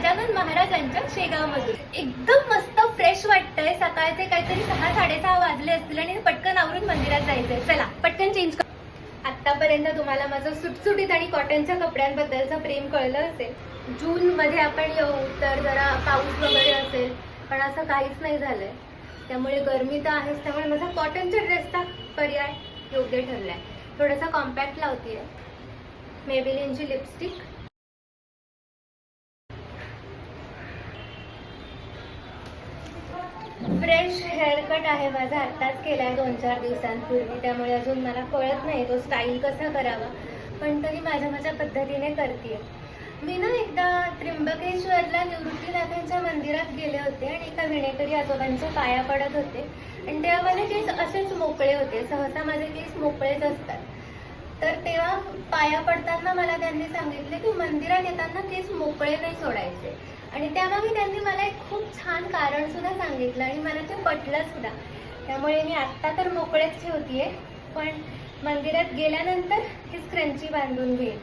गजानन महाराजांच्या शेगावमधून. एकदम मस्त फ्रेश वाटतंय. सकाळचे काहीतरी 6-6:30 वाजले असतील आणि पटकन आवरून मंदिरात जायचंय. चला पटकन चेंज कर. आतापर्यंत तुम्हाला माझं सुटसुटीत आणि कॉटनच्या कपड्यांबद्दलचं प्रेम कळलं असेल. जून मध्ये आपण येऊ तर जरा पाऊस वगैरे असेल, पण असं काहीच नाही झालंय. त्यामुळे गरमी तर आहेच. त्यामुळे माझा कॉटनच्या ड्रेसचा पर्याय योग्य ठरलाय. थोडासा कॉम्पॅक्ट लावतीये, मेबेलिनची लिपस्टिक, फ्रेश हेअरकट आहे माझा. आत्ताच केलाय 2-4 दिवसांपूर्वी. त्यामुळे अजून मला कळत नाही तो स्टाईल कसा करावा, पण तरी माझ्या पद्धतीने करते. मी ना एकदा त्र्यंबकेश्वरला निवृत्तीनाथांच्या मंदिरात गेले होते आणि एका विणेकरी आजोबांच्या पाया पडत होते आणि तेव्हा माझे केस असेच मोकळे होते. सहसा माझे केस मोकळेच असतात. तर तेव्हा पाया पडताना मला त्यांनी सांगितले की मंदिरात येताना केस मोकळे नाही सोडायचे. आणि त्यामागे त्यांनी मला एक खूप छान कारण सुद्धा सांगितलं आणि मला ते पटलं सुद्धा. त्यामुळे मी आत्ता तर मोकळेच ठेवतीये, पण मंदिरात गेल्यानंतर ही स्क्रंची बांधून घेईन.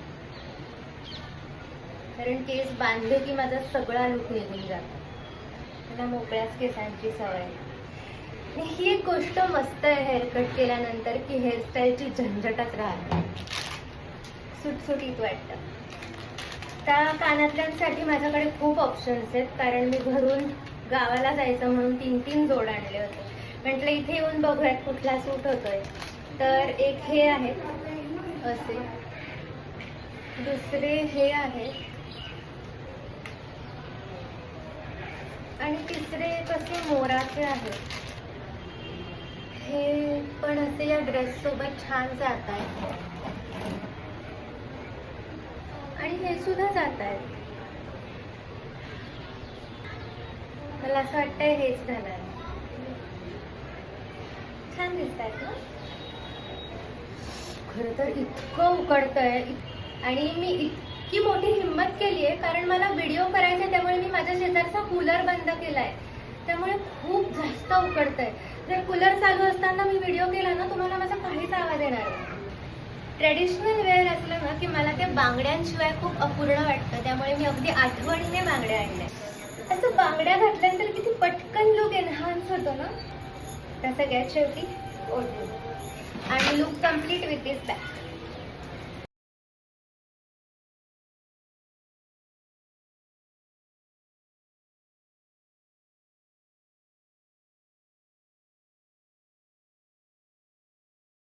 कारण केस बांधले की माझा सगळा लूक निघून जातो. मला मोकळ्याच केसांची सवय. ही एक गोष्ट मस्त आहे हेअरकट केल्यानंतर की हेअरस्टाईलची झंझटच राहते, सुटसुटीत वाटतं. त्या कानातल्यांसाठी माझ्याकडे खूप ऑप्शन्स आहेत. कारण मी घरून गावाला जायचं म्हणून 3 जोड आणले होते. म्हटलं इथे येऊन बघूयात कुठला सूट होतोय. तर एक हे आहे असे, दुसरे हे आहे आणि तिसरे कसे मोराचे आहेत. हे पण असे या ड्रेस सोबत छान जात आहेत आणि हे सुद्धा जात आहेत. मला असं वाटतंय हेच घालायला छान दिसत आहेत ना. खरं तर इतकं उकडतंय आणि मी इतकी मोठी हिंमत केली आहे कारण मला व्हिडिओ करायचा. त्यामुळे मी माझ्या शेजारचा कूलर बंद केलाय. त्यामुळे खूप जास्त उकडतंय. जर कूलर चालू असताना मी व्हिडिओ केला ना, तुम्हाला माझा काहीच आवाज येणार नाही. ट्रेडिशनल वेअर असलं ना की मला ते बांगड्यांशिवाय खूप अपूर्ण वाटतं. त्यामुळे मी अगदी आठवणीने बांगड्या आणल्या. असं बांगड्या घातल्यानंतर किती पटकन लुक एनहान्स होतो ना. त्या सगळ्यात शेवटी ओढणी आणि look complete with this bag.